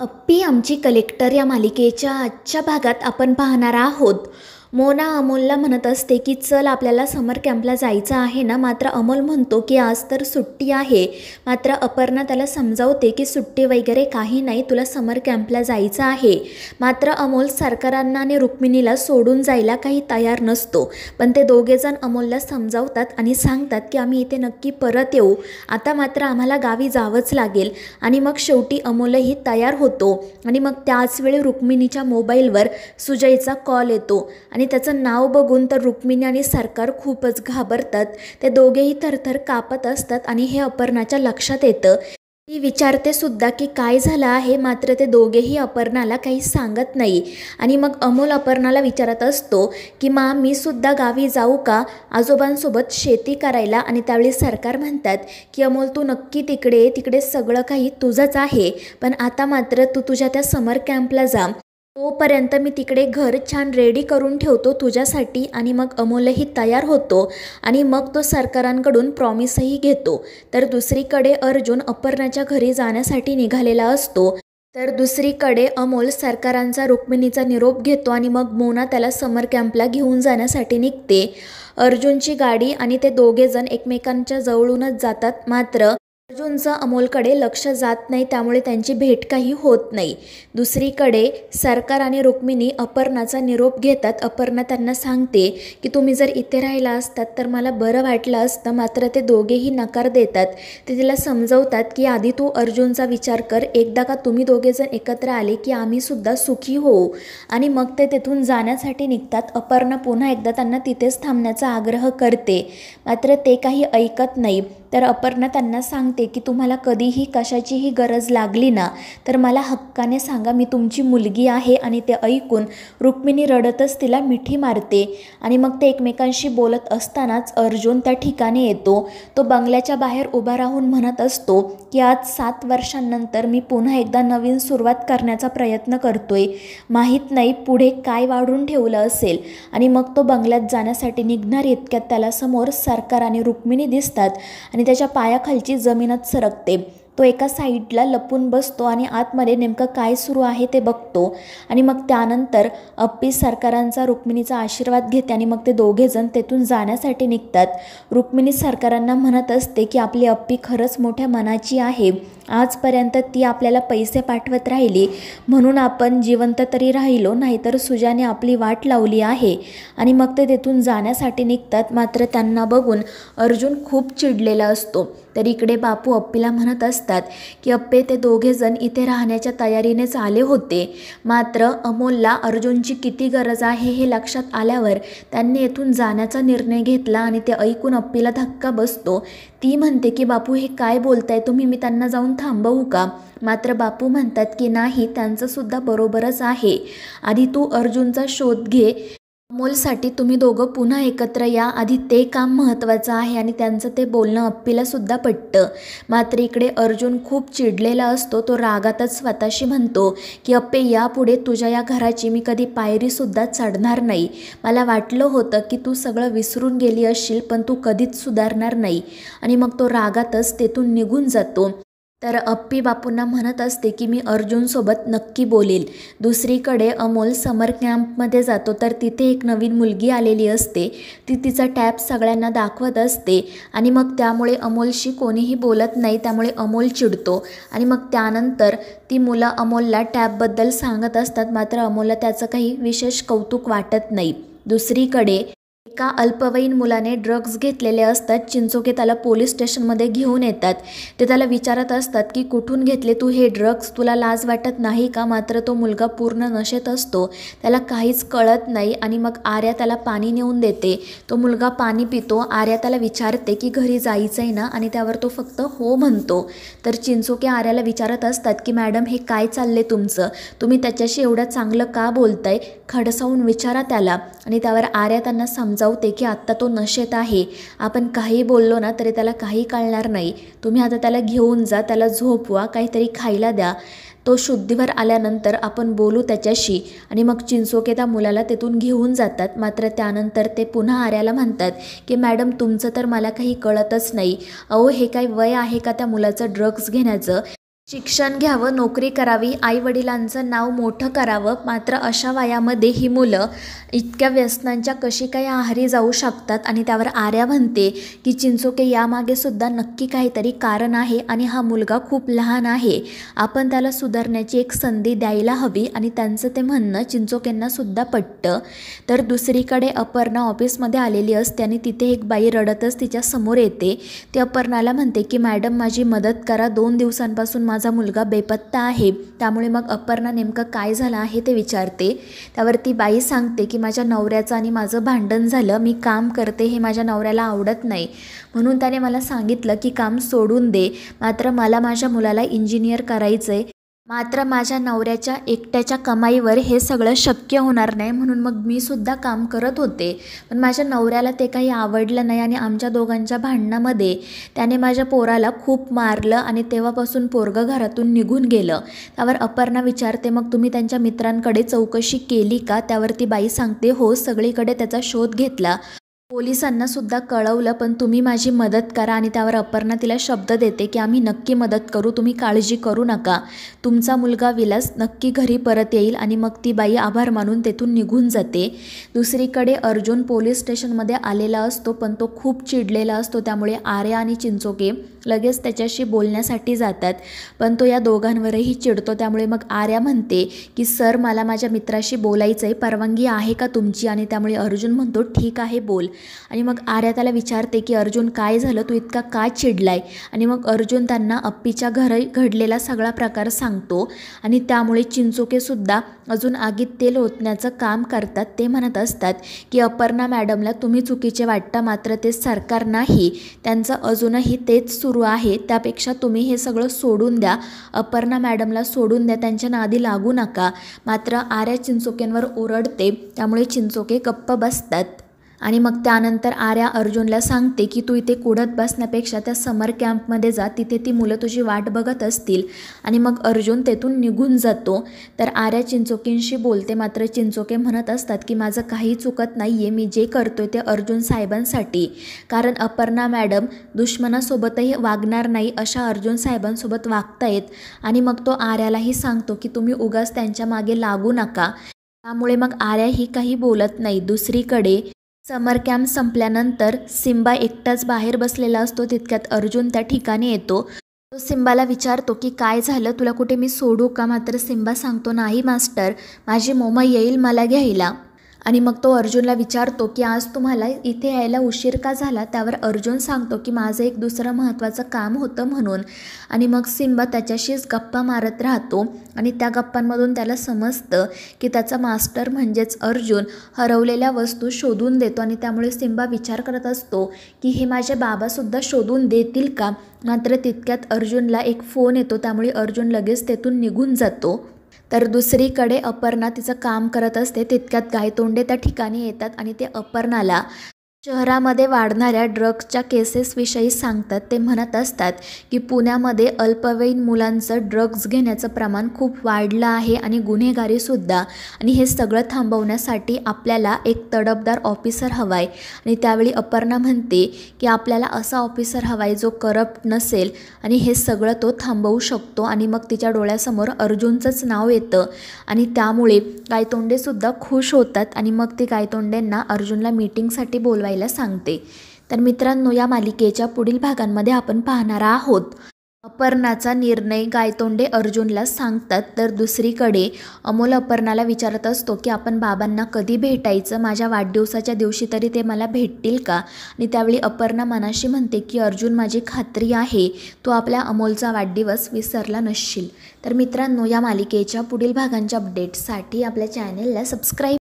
अप्पी आमची कलेक्टर या मालिकेच्या आजच्या भागात आपण पाहणार आहोत. मोना अमोलला म्हणत असते की चल आपल्याला समर कॅम्पला जायचं आहे ना. मात्र अमोल म्हणतो की आज तर सुट्टी आहे. मात्र अपर्णा त्याला समजावते की सुट्टी वगैरे काही नाही, तुला समर कॅम्पला जायचं आहे. मात्र अमोल सरकारांना आणि रुक्मिणीला सोडून जायला काही तयार नसतो. पण ते दोघेजण अमोलला समजावतात आणि सांगतात की आम्ही इथे नक्की परत येऊ, आता मात्र आम्हाला गावी जावंच लागेल. आणि मग शेवटी अमोलही तयार होतो आणि मग त्याचवेळी रुक्मिणीच्या मोबाईलवर सुजयचा कॉल येतो आणि त्याचं नाव बघून तर रुक्मिणी आणि सरकार खूपच घाबरतात. ते दोघेही थरथर कापत असतात आणि हे अपर्णाच्या लक्षात येतं. ती विचारते सुद्धा की काय झालं आहे. मात्र ते दोघेही अपर्णाला काही सांगत नाही. आणि मग अमोल अपर्णाला विचारत असतो की मा मी सुद्धा गावी जाऊ का आजोबांसोबत शेती करायला. आणि त्यावेळी सरकार म्हणतात की अमोल तू नक्की तिकडे सगळं काही तुझंच आहे, पण आता मात्र तू तुझ्या त्या समर कॅम्पला जा, तोपर्यंत मी तिकडे घर छान रेडी करून ठेवतो तुझ्यासाठी. आणि मग अमोलही तयार होतो आणि मग तो सरकारांकडून प्रॉमिसही घेतो. तर दुसरीकडे अर्जुन अपर्णाच्या घरी जाण्यासाठी निघालेला असतो. तर दुसरीकडे अमोल सरकारांचा रुक्मिणीचा निरोप घेतो आणि मग मोना त्याला समर कॅम्पला घेऊन जाण्यासाठी निघते. अर्जुनची गाडी आणि ते दोघेजण एकमेकांच्या जवळूनच जातात. मात्र अर्जुनचं अमोलकडे लक्ष जात नाही, त्यामुळे त्यांची भेट काही होत नाही. दुसरीकडे सरकार आणि रुक्मिणी अपर्णाचा निरोप घेतात. अपर्णा त्यांना सांगते की तुम्ही जर इथे राहिला असतात तर मला बरं वाटलं असतं. मात्र ते दोघेही नकार देतात. ते तिला समजवतात की आधी तू अर्जुनचा विचार कर, एकदा का तुम्ही दोघेजण एकत्र आले की आम्ही सुद्धा सुखी होऊ. आणि मग ते तिथून जाण्यासाठी निघतात. अपर्णा पुन्हा एकदा त्यांना तिथेच थांबण्याचा आग्रह करते, मात्र ते काही ऐकत नाही. तर अपर्णा त्यांना सांगते की तुम्हाला कधीही कशाचीही गरज लागली ना तर मला हक्काने सांगा, मी तुमची मुलगी आहे. आणि ते ऐकून रुक्मिणी रडतच तिला मिठी मारते. आणि मग ते एकमेकांशी बोलत असतानाच अर्जुन त्या ठिकाणी येतो. तो बंगल्याच्या बाहेर उभा राहून म्हणत असतो की आज 7 वर्षांनंतर मी पुन्हा एकदा नवीन सुरुवात करण्याचा प्रयत्न करतोय. माहीत नाही पुढे काय वाढून ठेवलं असेल. आणि मग तो बंगल्यात जाण्यासाठी निघणार इतक्यात त्याला समोर सरकार आणि रुक्मिणी दिसतात आणि त्याच्या पायाखालची जमीनच सरकते. तो एका साईडला लपून बसतो आणि आतमध्ये नेमकं काय सुरू आहे ते बघतो. आणि मग त्यानंतर अप्पी सरकारांचा रुक्मिणीचा आशीर्वाद घेते आणि मग ते दोघेजण तेथून जाण्यासाठी निघतात. रुक्मिणी सरकारांना म्हणत असते की आपली अप्पी खरंच मोठ्या मनाची आहे. आजपर्यंत ती आपल्याला पैसे पाठवत राहिली म्हणून आपण जिवंत तरी राहिलो, नाहीतर सुजाने आपली वाट लावली आहे. आणि मग ते तेथून जाण्यासाठी निघतात. मात्र त्यांना बघून अर्जुन खूप चिडलेला असतो. तर इकडे बापू अप्पीला म्हणत असतात की अप्पे ते दोघेजण इथे राहण्याच्या तयारीनेच आले होते. मात्र अमोलला अर्जुनची किती गरज आहे हे लक्षात आल्यावर त्यांनी येथून जाण्याचा निर्णय घेतला. आणि ते ऐकून अप्पीला धक्का बसतो. ती म्हणते की बापू हे काय बोलताय तुम्ही, मी त्यांना जाऊन थांबवू का. मात्र बापू म्हणतात की नाही, त्यांचंसुद्धा बरोबरच आहे, आधी तू अर्जुनचा शोध घे. अमोलसाठी तुम्ही दोघं पुन्हा एकत्र या, आधी ते काम महत्त्वाचं आहे. आणि त्यांचं ते बोलणं अप्पीला सुद्धा पटतं. मात्र इकडे अर्जुन खूप चिडलेला असतो. तो रागातच स्वतःशी म्हणतो की अप्पे यापुढे तुझ्या या घराची मी कधी पायरीसुद्धा चढणार नाही. मला वाटलं होतं की तू सगळं विसरून गेली असशील, पण तू कधीच सुधारणार नाही. आणि मग तो रागातच तेथून निघून जातो. तर अप्पी बापूंना म्हणत असते की मी अर्जुनसोबत नक्की बोलेल. दुसरीकडे अमोल समर कॅम्पमध्ये जातो. तर तिथे एक नवीन मुलगी आलेली असते. ती तिचा टॅब सगळ्यांना दाखवत असते आणि मग त्यामुळे अमोलशी कोणीही बोलत नाही. त्यामुळे अमोल चिडतो आणि मग त्यानंतर ती मुलं अमोलला टॅबबद्दल सांगत असतात. मात्र अमोलला त्याचं काही विशेष कौतुक वाटत नाही. दुसरीकडे एका अल्पवयीन मुलाने ड्रग्ज घेतलेले असतात. चिंचोके त्याला पोलीस स्टेशनमध्ये घेऊन येतात. ते त्याला विचारत असतात की कुठून घेतले तू हे ड्रग्ज, तुला लाज वाटत नाही का. मात्र तो मुलगा पूर्ण नशेत असतो, त्याला काहीच कळत नाही. आणि मग आर्या त्याला पाणी नेऊन देते. तो मुलगा पाणी पितो. आर्या त्याला विचारते की घरी जायचं आहे ना, आणि त्यावर तो फक्त हो म्हणतो. तर चिंचोके आर्याला विचारत असतात की मॅडम हे काय चालले तुमचं, तुम्ही त्याच्याशी एवढं चांगलं का बोलताय, खडसावून विचारा त्याला. आणि त्यावर आर्या त्यांना समजावते की आत्ता तो नशेत आहे, आपण काही बोललो ना तरी त्याला काही कळणार नाही. तुम्ही आता त्याला घेऊन जा, त्याला झोपवा, काहीतरी खायला द्या, तो शुद्धीवर आल्यानंतर आपण बोलू त्याच्याशी. आणि मग चिंचोके त्या मुलाला तेथून घेऊन जातात. मात्र त्यानंतर ते पुन्हा आर्याला म्हणतात की मॅडम तुमचं तर मला काही कळतच नाही. अहो हे काय वय आहे का त्या मुलाचं ड्रग्ज घेण्याचं. शिक्षण घ्यावं, नोकरी करावी, आई-वडिलांचं नाव मोठं करावं. मात्र अशा वयामध्ये ही मुलं इतक्या व्यसनांच्या कशी काय आहारी जाऊ शकतात आणि त्यावर आर्या म्हणते की चिंचोके यामागे सुद्धा नक्की काहीतरी कारण आहे आणि हा मुलगा खूप लहान आहे. आपण त्याला सुधारण्याची एक संधी द्यायला हवी आणि त्यांचं ते म्हणणं चिंचोकेंना सुद्धा पटतं. तर दुसरीकडे अपर्णा ऑफिसमध्ये आलेली असते आणि तिथे एक बाई रडतच तिच्या समोर येते. ती अपर्णाला म्हणते की मॅडम माझी मदत करा, 2 दिवसांपासून माझा मुलगा बेपत्ता आहे. त्यामुळे मग अपर्णा नेमकं काय झालं आहे ते विचारते. त्यावर ती बाई सांगते की माझ्या नवऱ्याचं आणि माझं भांडण झालं, मी काम करते हे माझ्या नवऱ्याला आवडत नाही, म्हणून त्याने मला सांगितलं की काम सोडून दे. मात्र मला माझ्या मुलाला इंजिनियर करायचं आहे. मात्र माझ्या नवऱ्याच्या एकट्याच्या कमाईवर हे सगळं शक्य होणार नाही, म्हणून मग मी सुद्धा काम करत होते. पण माझ्या नवऱ्याला ते काही आवडलं नाही आणि आमच्या दोघांच्या भांडणामध्ये त्याने माझ्या पोराला खूप मारलं आणि तेव्हापासून पोरगं घरातून निघून गेलं. त्यावर अपर्णा विचारते मग तुम्ही त्यांच्या मित्रांकडे चौकशी केली का? त्यावर ती बाई सांगते हो, सगळीकडे त्याचा शोध घेतला, पोलिसांना सुद्धा कळवलं, पण तुम्ही माझी मदत करा. आणि त्यावर अपर्णा तिला शब्द देते की आम्ही नक्की मदत करू, तुम्ही काळजी करू नका, तुमचा मुलगा विलास नक्की घरी परत येईल. आणि मग ती बाई आभार मानून तेथून निघून जाते. दुसरीकडे अर्जुन पोलीस स्टेशनमध्ये आलेला असतो, पण तो खूप चिडलेला असतो. त्यामुळे आर्या आणि चिंचोके लगेच त्याच्याशी बोलण्यासाठी जातात, पण तो या दोघांवरही चिडतो. त्यामुळे मग आर्या म्हणते की सर मला माझ्या मित्राशी बोलायचं आहे, परवानगी आहे का तुमची? आणि त्यामुळे अर्जुन म्हणतो ठीक आहे बोल. आणि मग आर्या त्याला विचारते की अर्जुन काय झालं, तू इतका का चिडलाय? आणि मग अर्जुन त्यांना अप्पीच्या घरी घडलेला सगळा प्रकार सांगतो. आणि त्यामुळे चिंचोकेसुद्धा अजून आगीत तेल ओतण्याचं काम करतात. ते म्हणत असतात की अपर्णा मॅडमला तुम्ही चुकीचे वाटता, मात्र ते सरकार नाही, त्यांचं अजूनही तेच सुरू आहे. त्यापेक्षा तुम्ही हे सगळं सोडून द्या, अपर्णा मॅडमला सोडून द्या, त्यांच्या नादी लागू नका. मात्र आर्या चिंचोकेंवर ओरडते, त्यामुळे चिंचोके गप्प बसतात. आणि मग त्यानंतर आर्या अर्जुनला सांगते की तू इथे कुढत बसण्यापेक्षा त्या समर कॅम्पमध्ये जा, तिथे ती मुलं तुझी वाट बघत असतील. आणि मग अर्जुन तेथून निघून जातो. तर आर्या चिंचोकेंशी बोलते, मात्र चिंचोके म्हणत असतात की माझं काही चुकत नाही आहे, मी जे करतोय ते अर्जुन साहेबांसाठी, कारण अपर्णा मॅडम दुश्मनासोबतही वागणार नाही अशा अर्जुन साहेबांसोबत वागतायत. आणि मग तो आर्यालाही सांगतो की तुम्ही उगाच त्यांच्या मागे लागू नका. त्यामुळे मग आर्या ही काही बोलत नाही. दुसरीकडे समर कॅम्प संपल्यानंतर सिम्बा एकटाच बाहेर बसलेला असतो. तितक्यात अर्जुन त्या ठिकाणी येतो. तो सिम्बाला विचारतो की काय झालं, तुला कुठे मी सोडू का? मात्र सिम्बा सांगतो नाही मास्टर, माझी मोमा येईल मला घ्यायला. आणि मग तो अर्जुनला विचारतो की आज तुम्हाला इथे यायला उशीर का झाला? त्यावर अर्जुन सांगतो की माझं एक दुसरं महत्त्वाचं काम होतं म्हणून. आणि मग सिम्बा त्याच्याशीच गप्पा मारत राहतो आणि त्या गप्पांमधून त्याला समजतं की त्याचा मास्टर म्हणजेच अर्जुन हरवलेल्या वस्तू शोधून देतो. आणि त्यामुळे सिम्बा विचार करत असतो की हे माझे बाबासुद्धा शोधून देतील का? मात्र तितक्यात अर्जुनला एक फोन येतो, त्यामुळे अर्जुन लगेच तेथून निघून जातो. तर दुसरीकडे अपर्णा तिचं काम करत असते. तितक्यात गायतोंडे त्या ठिकाणी येतात आणि ते अपर्णाला शहरामध्ये वाढणाऱ्या ड्रग्सच्या केसेसविषयी सांगतात. ते म्हणत असतात की पुण्यामध्ये अल्पवयीन मुलांचं ड्रग्ज घेण्याचं प्रमाण खूप वाढलं आहे आणि गुन्हेगारीसुद्धा. आणि हे सगळं थांबवण्यासाठी आपल्याला एक तडफदार ऑफिसर हवा आहे. आणि त्यावेळी अपर्णा म्हणते की आपल्याला असा ऑफिसर हवा आहे जो करप्ट नसेल आणि हे सगळं तो थांबवू शकतो. आणि मग तिच्या डोळ्यासमोर अर्जुनचंच नाव येतं आणि त्यामुळे गायतोंडेसुद्धा खुश होतात. आणि मग ते गायतोंडेंना अर्जुनला मीटिंगसाठी बोलवायला सांगते. तर मित्रांनो, या मालिकेच्या पुढील भागांमध्ये आपण पाहणार आहोत अपर्णाचा निर्णय गायतोंडे अर्जुनला सांगतात. तर दुसरीकडे अमोल अपर्णाला विचारत असतो की आपण बाबांना कधी भेटायचं, माझ्या वाढदिवसाच्या दिवशी तरी ते मला भेटतील का? आणि त्यावेळी अपर्णा मनाशी म्हणते की अर्जुन माझी खात्री आहे तू आपल्या अमोलचा वाढदिवस विसरला नसशील. तर मित्रांनो, या मालिकेच्या पुढील भागांच्या अपडेट्ससाठी आपल्या चॅनेलला सबस्क्राईब